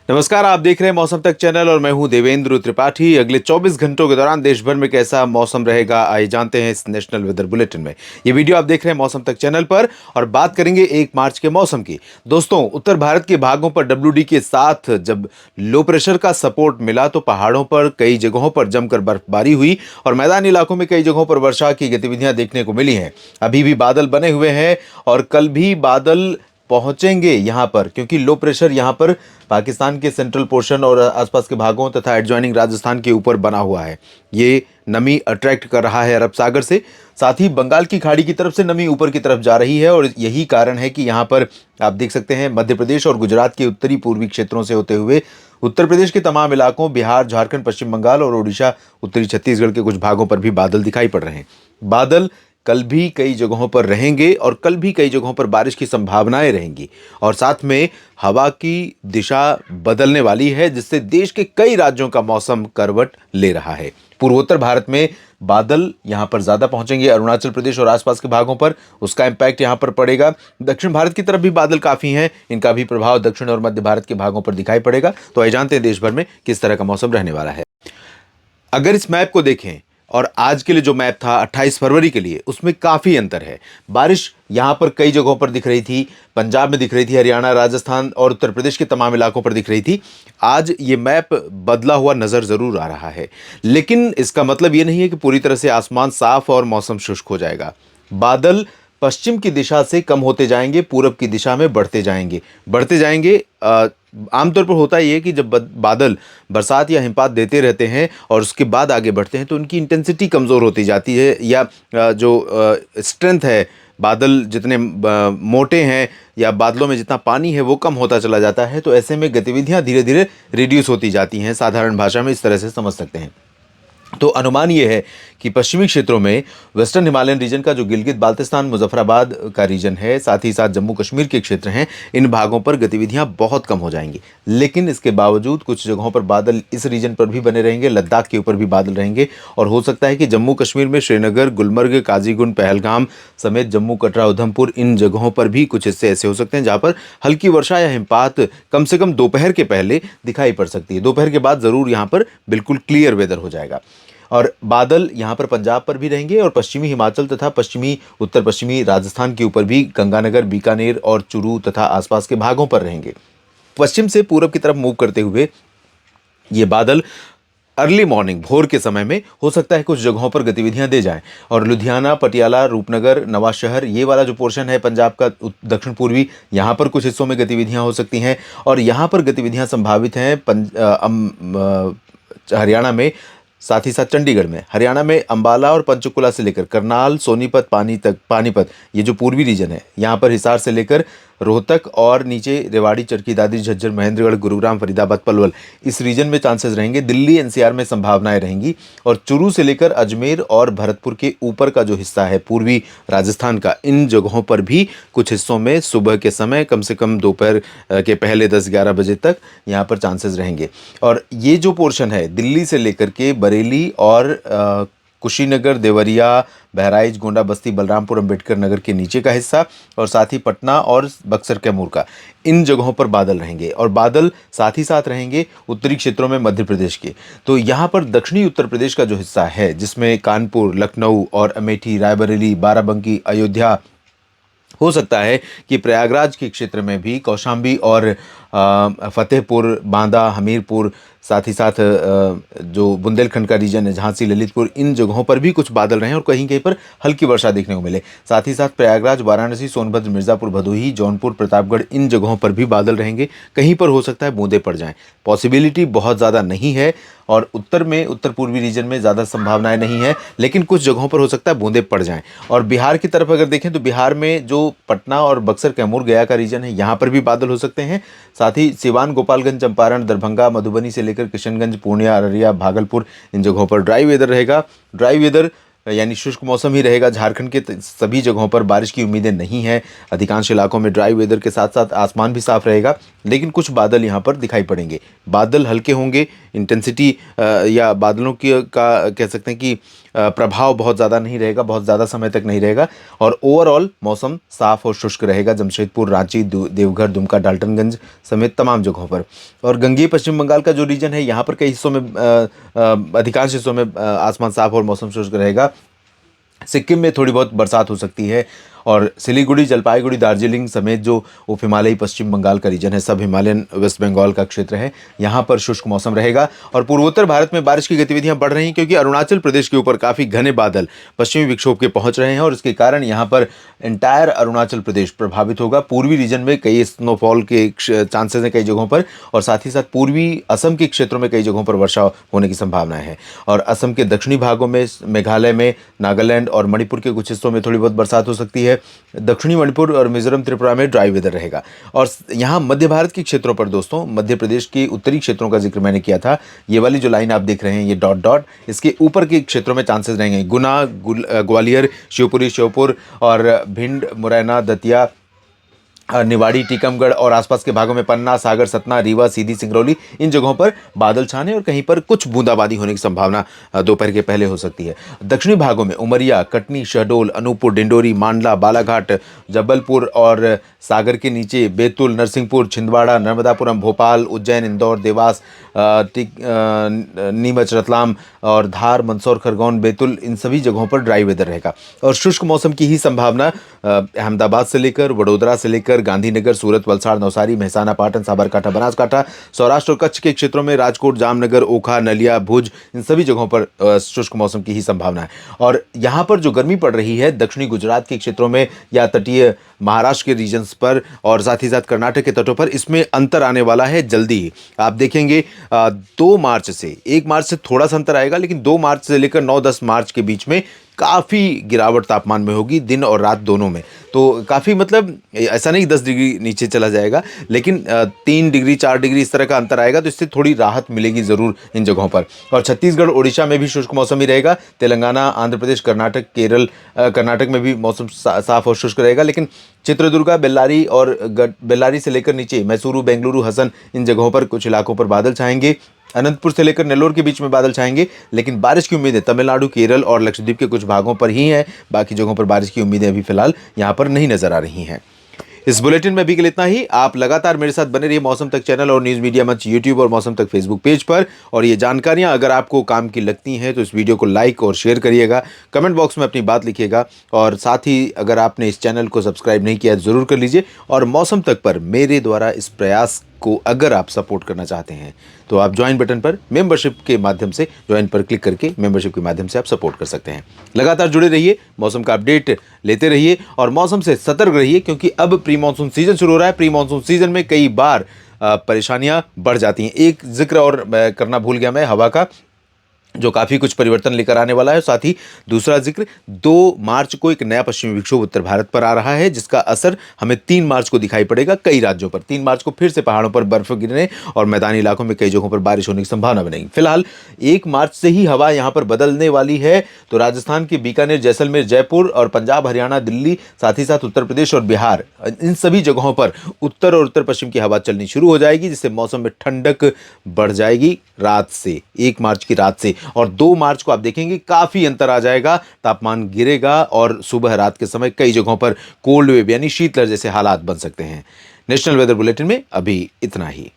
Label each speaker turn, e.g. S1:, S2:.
S1: नमस्कार, आप देख रहे हैं मौसम तक चैनल और मैं हूं देवेंद्र त्रिपाठी। अगले 24 घंटों के दौरान देश भर में कैसा मौसम रहेगा आइए जानते हैं इस नेशनल वेदर बुलेटिन में। ये वीडियो आप देख रहे हैं मौसम तक चैनल पर और बात करेंगे 1 मार्च के मौसम की। दोस्तों, उत्तर भारत के भागों पर WD के साथ जब लो प्रेशर का सपोर्ट मिला तो पहाड़ों पर कई जगहों पर जमकर बर्फबारी हुई और मैदानी इलाकों में कई जगहों पर वर्षा की गतिविधियां देखने को मिली हैं। अभी भी बादल बने हुए हैं और कल भी बादल पहुंचेंगे यहां पर, क्योंकि लो प्रेशर यहां पर पाकिस्तान के सेंट्रल पोर्शन और आसपास के भागों तथा एडजॉइनिंग राजस्थान के ऊपर बना हुआ है। ये नमी अट्रैक्ट कर रहा है अरब सागर से, साथ ही बंगाल की खाड़ी की तरफ से नमी ऊपर की तरफ जा रही है और यही कारण है कि यहाँ पर आप देख सकते हैं मध्य प्रदेश और गुजरात के उत्तरी पूर्वी क्षेत्रों से होते हुए उत्तर प्रदेश के तमाम इलाकों, बिहार, झारखंड, पश्चिम बंगाल और ओडिशा, उत्तरी छत्तीसगढ़ के कुछ भागों पर भी बादल दिखाई पड़ रहे हैं। बादल कल भी कई जगहों पर रहेंगे और कल भी कई जगहों पर बारिश की संभावनाएं रहेंगी और साथ में हवा की दिशा बदलने वाली है, जिससे देश के कई राज्यों का मौसम करवट ले रहा है। पूर्वोत्तर भारत में बादल यहां पर ज्यादा पहुंचेंगे, अरुणाचल प्रदेश और आसपास के भागों पर उसका इंपैक्ट यहां पर पड़ेगा। दक्षिण भारत की तरफ भी बादल काफी हैं, इनका भी प्रभाव दक्षिण और मध्य भारत के भागों पर दिखाई पड़ेगा। तो आइए जानते हैं देश भर में किस तरह का मौसम रहने वाला है। अगर इस मैप को देखें और आज के लिए जो मैप था 28 फरवरी के लिए, उसमें काफ़ी अंतर है। बारिश यहाँ पर कई जगहों पर दिख रही थी, पंजाब में दिख रही थी, हरियाणा, राजस्थान और उत्तर प्रदेश के तमाम इलाकों पर दिख रही थी। आज ये मैप बदला हुआ नज़र ज़रूर आ रहा है, लेकिन इसका मतलब ये नहीं है कि पूरी तरह से आसमान साफ और मौसम शुष्क हो जाएगा। बादल पश्चिम की दिशा से कम होते जाएंगे, पूरब की दिशा में बढ़ते जाएंगे। आमतौर पर होता ये है कि जब बादल बरसात या हिमपात देते रहते हैं और उसके बाद आगे बढ़ते हैं तो उनकी इंटेंसिटी कमज़ोर होती जाती है, या जो स्ट्रेंथ है, बादल जितने मोटे हैं या बादलों में जितना पानी है वो कम होता चला जाता है। तो ऐसे में गतिविधियां धीरे धीरे रिड्यूस होती जाती हैं, साधारण भाषा में इस तरह से समझ सकते हैं। तो अनुमान ये है कि पश्चिमी क्षेत्रों में वेस्टर्न हिमालयन रीजन का जो गिलगित बाल्टिस्तान मुजफ्फराबाद का रीजन है, साथ ही साथ जम्मू कश्मीर के क्षेत्र हैं, इन भागों पर गतिविधियां बहुत कम हो जाएंगी। लेकिन इसके बावजूद कुछ जगहों पर बादल इस रीजन पर भी बने रहेंगे, लद्दाख के ऊपर भी बादल रहेंगे और हो सकता है कि जम्मू कश्मीर में श्रीनगर, गुलमर्ग, काजीगुंड, पहलगाम समेत जम्मू, कटरा, उधमपुर, इन जगहों पर भी कुछ हिस्से ऐसे हो सकते हैं जहाँ पर हल्की वर्षा या हिमपात कम से कम दोपहर के पहले दिखाई पड़ सकती है। दोपहर के बाद ज़रूर यहाँ पर बिल्कुल क्लियर वेदर हो जाएगा और बादल यहाँ पर पंजाब पर भी रहेंगे और पश्चिमी हिमाचल तथा पश्चिमी उत्तर पश्चिमी राजस्थान के ऊपर भी गंगानगर, बीकानेर और चुरू तथा आसपास के भागों पर रहेंगे। पश्चिम से पूरब की तरफ मूव करते हुए ये बादल अर्ली मॉर्निंग, भोर के समय में हो सकता है कुछ जगहों पर गतिविधियां दे जाएं और लुधियाना, पटियाला, रूपनगर, नवाशहर, ये वाला जो पोर्शन है पंजाब का दक्षिण पूर्वी, यहाँ पर कुछ हिस्सों में गतिविधियां हो सकती हैं और यहाँ पर गतिविधियां संभावित हैं हरियाणा में, साथ ही साथ चंडीगढ़ में। हरियाणा में अंबाला और पंचकुला से लेकर करनाल, सोनीपत, पानीपत, ये जो पूर्वी रीजन है, यहाँ पर हिसार से लेकर रोहतक और नीचे रेवाड़ी, चरखी दादरी, झज्जर, महेंद्रगढ़, गुरुग्राम, फरीदाबाद, पलवल, इस रीजन में चांसेस रहेंगे। दिल्ली NCR में संभावनाएं रहेंगी और चुरू से लेकर अजमेर और भरतपुर के ऊपर का जो हिस्सा है पूर्वी राजस्थान का, इन जगहों पर भी कुछ हिस्सों में सुबह के समय कम से कम दोपहर के पहले 10-11 बजे तक यहाँ पर चांसेस रहेंगे। और ये जो पोर्शन है दिल्ली से लेकर के बरेली और कुशीनगर, देवरिया, बहराइच, गोंडा, बस्ती, बलरामपुर, अंबेडकर नगर के नीचे का हिस्सा और साथ ही पटना और बक्सर, कैमूर का, इन जगहों पर बादल रहेंगे और बादल साथ ही साथ रहेंगे उत्तरी क्षेत्रों में मध्य प्रदेश के। तो यहाँ पर दक्षिणी उत्तर प्रदेश का जो हिस्सा है, जिसमें कानपुर, लखनऊ और अमेठी, रायबरेली, बाराबंकी, अयोध्या, हो सकता है कि प्रयागराज के क्षेत्र में भी कौशाम्बी और फतेहपुर, बांदा, हमीरपुर, साथ ही साथ जो बुंदेलखंड का रीजन है, झांसी, ललितपुर, इन जगहों पर भी कुछ बादल रहें और कहीं कहीं पर हल्की वर्षा देखने को मिले। साथ ही साथ प्रयागराज, वाराणसी, सोनभद्र, मिर्ज़ापुर, भदोही, जौनपुर, प्रतापगढ़, इन जगहों पर भी बादल रहेंगे। कहीं पर हो सकता है बूंदें पड़ जाएं, पॉसिबिलिटी बहुत ज़्यादा नहीं है और उत्तर में, उत्तर पूर्वी रीजन में ज़्यादा संभावनाएं नहीं है, लेकिन कुछ जगहों पर हो सकता है बूंदें पड़ जाएं। और बिहार की तरफ अगर देखें तो बिहार में जो पटना और बक्सर, कैमूर, गया का रीजन है, यहाँ पर भी बादल हो सकते हैं। साथ ही सिवान, गोपालगंज, चंपारण, दरभंगा, मधुबनी से लेकर किशनगंज, पूर्णिया, अररिया, भागलपुर, इन जगहों पर ड्राई वेदर रहेगा। ड्राई वेदर यानी शुष्क मौसम ही रहेगा। झारखंड के सभी जगहों पर बारिश की उम्मीदें नहीं हैं। अधिकांश इलाकों में ड्राई वेदर के साथ साथ आसमान भी साफ रहेगा, लेकिन कुछ बादल यहाँ पर दिखाई पड़ेंगे। बादल हल्के होंगे, इंटेंसिटी या बादलों की का कह सकते हैं कि प्रभाव बहुत ज़्यादा नहीं रहेगा, बहुत ज़्यादा समय तक नहीं रहेगा और ओवरऑल मौसम साफ और शुष्क रहेगा जमशेदपुर, रांची, देवघर, दुमका, डाल्टनगंज समेत तमाम जगहों पर। और गंगेय पश्चिम बंगाल का जो रीजन है, यहाँ पर कई हिस्सों में अधिकांश हिस्सों में आसमान साफ और मौसम शुष्क रहेगा। सिक्किम में थोड़ी बहुत बरसात हो सकती है और सिलीगुड़ी, जलपाईगुड़ी, दार्जिलिंग समेत जो उप हिमालयी पश्चिम बंगाल का रीजन है, सब हिमालयन वेस्ट बंगाल का क्षेत्र है, यहाँ पर शुष्क मौसम रहेगा। और पूर्वोत्तर भारत में बारिश की गतिविधियां बढ़ रही हैं क्योंकि अरुणाचल प्रदेश के ऊपर काफ़ी घने बादल पश्चिमी विक्षोभ के पहुंच रहे हैं और इसके कारण यहाँ पर एंटायर अरुणाचल प्रदेश प्रभावित होगा। पूर्वी रीजन में कई स्नोफॉल के चांसेस हैं कई जगहों पर और साथ ही साथ पूर्वी असम के क्षेत्रों में कई जगहों पर वर्षा होने की संभावना है। और असम के दक्षिणी भागों में, मेघालय में, नागालैंड और मणिपुर के कुछ हिस्सों में थोड़ी बहुत बरसात हो सकती है। दक्षिणी मणिपुर और मिजोरम, त्रिपुरा में ड्राई वेदर रहेगा। और यहाँ मध्य भारत के क्षेत्रों पर दोस्तों, मध्य प्रदेश के उत्तरी क्षेत्रों का जिक्र मैंने किया था। ये वाली जो लाइन आप देख रहे हैं, ये डॉट डॉट, इसके ऊपर के क्षेत्रों में चांसेस रहेंगे गुना, ग्वालियर, शिवपुरी, श्योपुर और भिंड, मुरैना, दतिया, निवाड़ी, टीकमगढ़ और आसपास के भागों में पन्ना, सागर, सतना, रीवा, सीधी, सिंगरौली, इन जगहों पर बादल छाने और कहीं पर कुछ बूंदाबांदी होने की संभावना दोपहर के पहले हो सकती है। दक्षिणी भागों में उमरिया, कटनी, शहडोल, अनूपपुर, डिंडोरी, मांडला, बालाघाट, जबलपुर और सागर के नीचे बैतूल, नरसिंहपुर, छिंदवाड़ा, नर्मदापुरम, भोपाल, उज्जैन, इंदौर, देवास, नीमच, रतलाम और धार, मंदसौर, खरगोन, बैतूल, इन सभी जगहों पर ड्राई वेदर रहेगा। और शुष्क मौसम की ही संभावना अहमदाबाद से लेकर, वडोदरा से लेकर गांधीनगर, सूरत, वलसाड़, नवसारी, मेहसाना, पाटन, साबरकांठा, बनासकांठा, सौराष्ट्र और कच्छ के क्षेत्रों में, राजकोट, जामनगर, ओखा, नलिया, भुज, इन सभी जगहों पर शुष्क मौसम की ही संभावना है। और यहाँ पर जो गर्मी पड़ रही है दक्षिणी गुजरात के क्षेत्रों में या तटीय महाराष्ट्र के रीजन्स पर और साथ ही साथ कर्नाटक के तटों पर, इसमें अंतर आने वाला है जल्दी ही। आप देखेंगे 2 मार्च से, 1 मार्च से थोड़ा सा अंतर आएगा, लेकिन 2 मार्च से लेकर 9-10 मार्च के बीच में काफ़ी गिरावट तापमान में होगी, दिन और रात दोनों में। तो काफ़ी मतलब ऐसा नहीं 10 डिग्री नीचे चला जाएगा, लेकिन 3 डिग्री 4 डिग्री इस तरह का अंतर आएगा, तो इससे थोड़ी राहत मिलेगी ज़रूर इन जगहों पर। और छत्तीसगढ़, उड़ीसा में भी शुष्क मौसम ही रहेगा। तेलंगाना, आंध्र प्रदेश, कर्नाटक, केरल, कर्नाटक में भी मौसम साफ और शुष्क रहेगा, लेकिन चित्रदुर्गा, बेल्लारी और बेल्लारी से लेकर नीचे मैसूरू, बेंगलुरु, हसन, इन जगहों पर कुछ इलाकों पर बादल छाएंगे। अनंतपुर से लेकर नेल्लोर के बीच में बादल छाएंगे, लेकिन बारिश की उम्मीदें तमिलनाडु, केरल और लक्षद्वीप के कुछ भागों पर ही हैं। बाकी जगहों पर बारिश की उम्मीदें अभी फिलहाल यहाँ पर नहीं नजर आ रही हैं। इस बुलेटिन में अभी के लिए इतना ही। आप लगातार मेरे साथ बने रहिए मौसम तक चैनल और न्यूज़ मीडिया मंच यूट्यूब और मौसम तक फेसबुक पेज पर। और ये जानकारियां अगर आपको काम की लगती हैं तो इस वीडियो को लाइक और शेयर करिएगा, कमेंट बॉक्स में अपनी बात लिखिएगा और साथ ही अगर आपने इस चैनल को सब्सक्राइब नहीं किया ज़रूर कर लीजिए। और मौसम तक पर मेरे द्वारा इस प्रयास को अगर आप सपोर्ट करना चाहते हैं तो आप ज्वाइन बटन पर मेंबरशिप के माध्यम से, ज्वाइन पर क्लिक करके मेंबरशिप के माध्यम से आप सपोर्ट कर सकते हैं। लगातार जुड़े रहिए, मौसम का अपडेट लेते रहिए और मौसम से सतर्क रहिए, क्योंकि अब प्री मानसून सीजन शुरू हो रहा है। प्री मानसून सीजन में कई बार परेशानियां बढ़ जाती हैं। एक जिक्र और करना भूल गया मैं, हवा का, जो काफ़ी कुछ परिवर्तन लेकर आने वाला है। साथ ही दूसरा जिक्र, 2 मार्च को एक नया पश्चिमी विक्षोभ उत्तर भारत पर आ रहा है, जिसका असर हमें 3 मार्च को दिखाई पड़ेगा कई राज्यों पर। 3 मार्च को फिर से पहाड़ों पर बर्फ गिरने और मैदानी इलाकों में कई जगहों पर बारिश होने की संभावना बनेगी। फिलहाल 1 मार्च से ही हवा यहाँ पर बदलने वाली है, तो राजस्थान के बीकानेर, जैसलमेर, जयपुर और पंजाब, हरियाणा, दिल्ली, साथ ही साथ उत्तर प्रदेश और बिहार, इन सभी जगहों पर उत्तर और उत्तर पश्चिम की हवा चलनी शुरू हो जाएगी, जिससे मौसम में ठंडक बढ़ जाएगी रात से, 1 मार्च की रात से। और 2 मार्च को आप देखेंगे काफी अंतर आ जाएगा, तापमान गिरेगा और सुबह रात के समय कई जगहों पर कोल्ड वेव यानी शीतलहर जैसे हालात बन सकते हैं। नेशनल वेदर बुलेटिन में अभी इतना ही।